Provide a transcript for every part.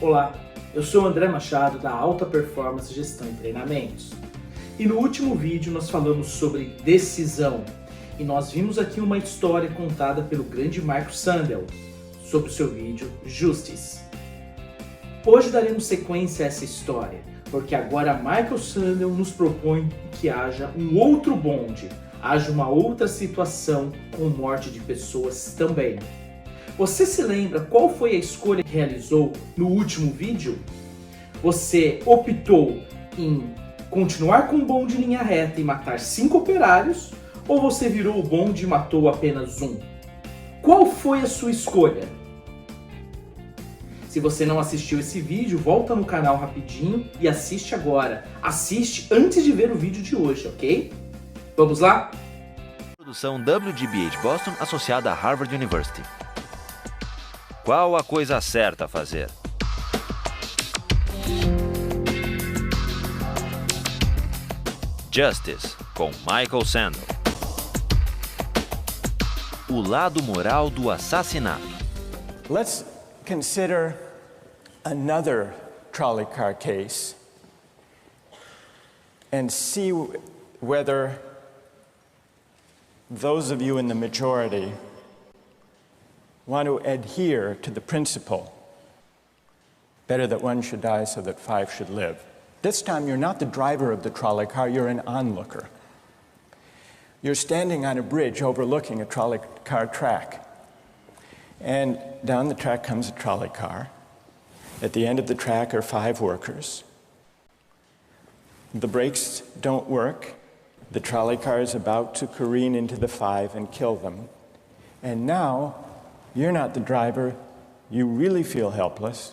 Olá, eu sou o André Machado da Alta Performance Gestão e Treinamentos. E no último vídeo nós falamos sobre decisão. E nós vimos aqui uma história contada pelo grande Michael Sandel sobre o seu vídeo Justice. Hoje daremos sequência a essa história, porque agora Michael Sandel nos propõe que haja um outro bonde, haja uma outra situação com morte de pessoas também. Você se lembra qual foi a escolha que realizou no último vídeo? Você optou em continuar com o bonde em linha reta e matar 5 operários, ou você virou o bonde e matou apenas um? Qual foi a sua escolha? Se você não assistiu esse vídeo, volta no canal rapidinho e assiste agora. Assiste antes de ver o vídeo de hoje, ok? Vamos lá? Produção WGBH Boston associada a Harvard University. Qual a coisa certa a fazer? Justice, com Michael Sandel. O lado moral do assassinato. Let's consider another trolley car case and see whether those of you in the majority want to adhere to the principle, better that one should die so that 5 should live. This time you're not the driver of the trolley car, you're an onlooker. You're standing on a bridge overlooking a trolley car track. And down the track comes a trolley car. At the end of the track are 5 workers. The brakes don't work. The trolley car is about to careen into the 5 and kill them. And now, you're not the driver. You really feel helpless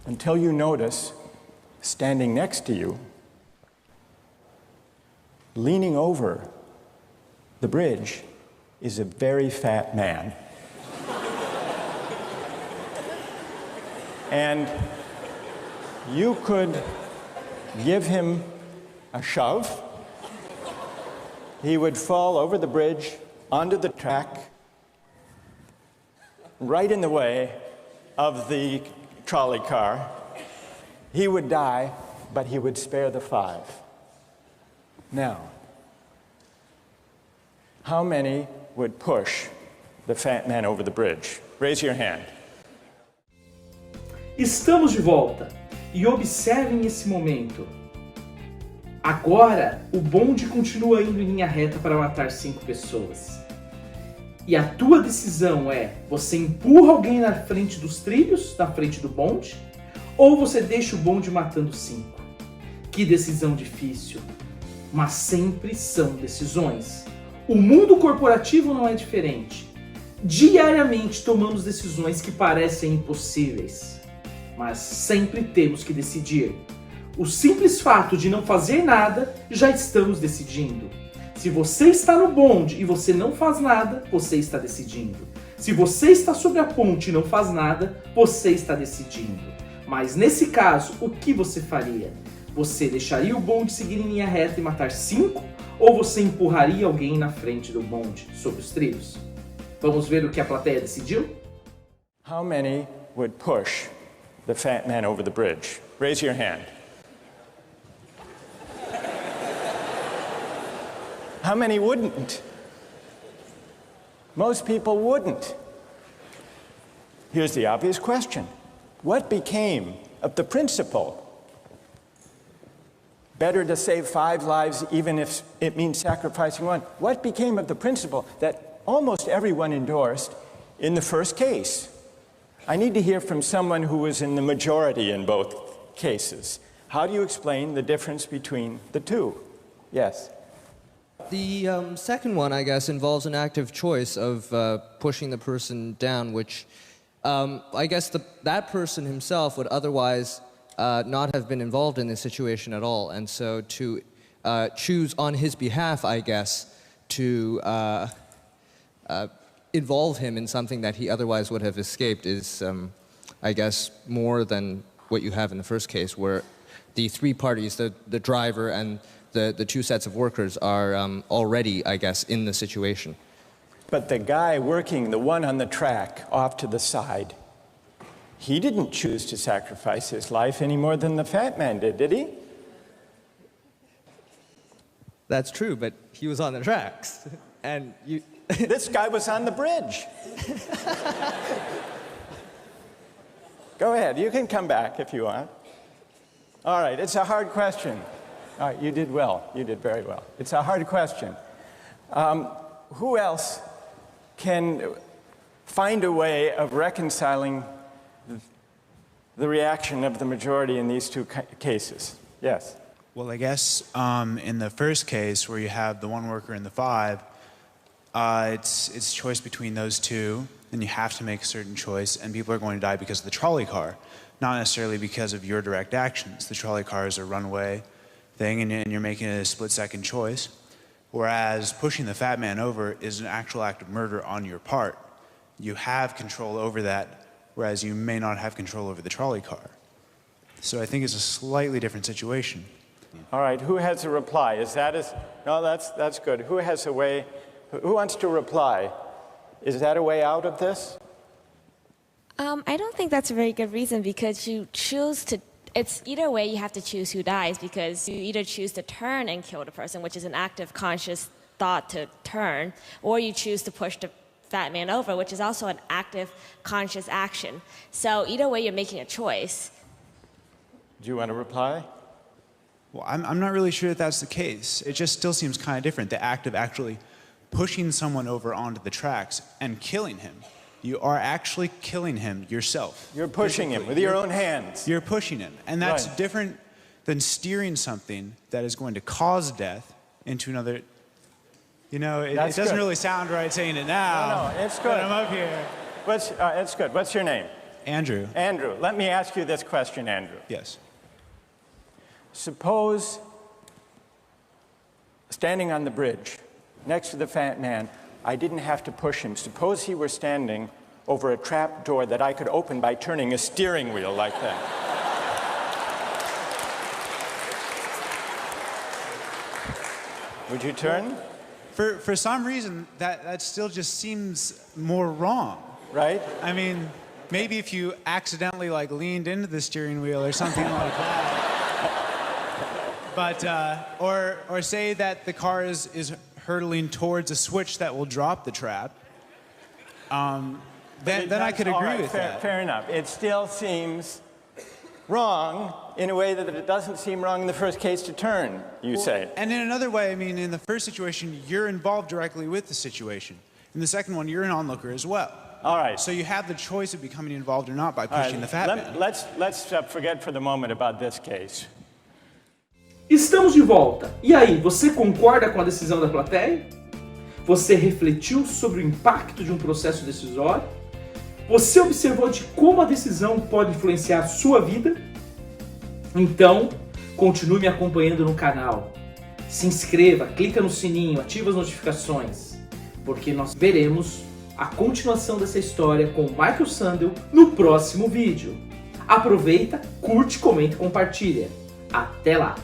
until you notice, standing next to you, leaning over the bridge, is a very fat man. And you could give him a shove. He would fall over the bridge, onto the track, right in the way of the trolley car. He would die, but he would spare the 5. Now, how many would push the fat man over the bridge? Raise your hand. Estamos de volta e observem esse momento. Agora, o bonde continua indo em linha reta para matar 5 pessoas. E a tua decisão é, você empurra alguém na frente dos trilhos, na frente do bonde, ou você deixa o bonde matando 5? Que decisão difícil, mas sempre são decisões. O mundo corporativo não é diferente. Diariamente tomamos decisões que parecem impossíveis, mas sempre temos que decidir. O simples fato de não fazer nada, já estamos decidindo. Se você está no bonde e você não faz nada, você está decidindo. Se você está sobre a ponte e não faz nada, você está decidindo. Mas nesse caso, o que você faria? Você deixaria o bonde seguir em linha reta e matar 5? Ou você empurraria alguém na frente do bonde, sobre os trilhos? Vamos ver o que a plateia decidiu? How many would push the fat man over the bridge? Raise your hand. How many wouldn't? Most people wouldn't. Here's the obvious question. What became of the principle? Better to save 5 lives even if it means sacrificing 1. What became of the principle that almost everyone endorsed in the first case? I need to hear from someone who was in the majority in both cases. How do you explain the difference between the two? Yes? The second one, I guess, involves an active choice of pushing the person down, which I guess that person himself would otherwise not have been involved in this situation at all. And so to choose on his behalf, I guess, to involve him in something that he otherwise would have escaped is, I guess, more than what you have in the first case, where the 3 parties, the driver and the 2 sets of workers are already, I guess, in the situation. But the guy working, the one on the track off to the side, He didn't choose to sacrifice his life any more than the fat man did he? That's true, but he was on the tracks. And you... This guy was on the bridge. Go ahead, you can come back if you want. All right, it's a hard question. All right, you did well. You did very well. It's a hard question. Who else can find a way of reconciling the reaction of the majority in these two cases? Yes? Well, I guess in the first case, where you have the one worker and the five, it's choice between those two, and you have to make a certain choice, and people are going to die because of the trolley car, not necessarily because of your direct actions. The trolley car is a runaway thing, and you're making a split-second choice, whereas pushing the fat man over is an actual act of murder on your part. You have control over that, whereas you may not have control over the trolley car. So I think it's a slightly different situation. All right, who has a reply? No, that's good. Who has a way, who wants to reply? Is that a way out of this? I don't think that's a very good reason, because you choose to, it's either way you have to choose who dies, because you either choose to turn and kill the person, which is an active conscious thought to turn, or you choose to push the fat man over, which is also an active conscious action. So either way you're making a choice. Do you want to reply? Well, I'm not really sure that that's the case. It just still seems kind of different, the act of actually pushing someone over onto the tracks and killing him. You are actually killing him yourself. You're pushing him with your own hands. You're pushing him. And that's Right. different than steering something that is going to cause death into another. You know, it doesn't good. really sound right saying it now. No, it's good. But I'm up here. It's good. What's your name? Andrew. Andrew. Let me ask you this question, Andrew. Yes. Suppose, standing on the bridge next to the fat man, I didn't have to push him. Suppose he were standing over a trap door that I could open by turning a steering wheel like that. Would you turn? For some reason, that still just seems more wrong. Right? I mean, maybe if you accidentally like leaned into the steering wheel or something like that. But, or say that the car is hurtling towards a switch that will drop the trap. Then I could agree with that. Fair enough. It still seems wrong in a way that it doesn't seem wrong in the first case to turn, you say. And in another way, I mean, in the first situation, you're involved directly with the situation. In the second one, you're an onlooker as well. All right. So you have the choice of becoming involved or not by pushing the fat man. Let's forget for the moment about this case. Estamos de volta. E aí, você concorda com a decisão da plateia? Você refletiu sobre o impacto de um processo decisório? Você observou de como a decisão pode influenciar a sua vida? Então, continue me acompanhando no canal. Se inscreva, clica no sininho, ativa as notificações, porque nós veremos a continuação dessa história com o Michael Sandel no próximo vídeo. Aproveita, curte, comenta e compartilha. Até lá!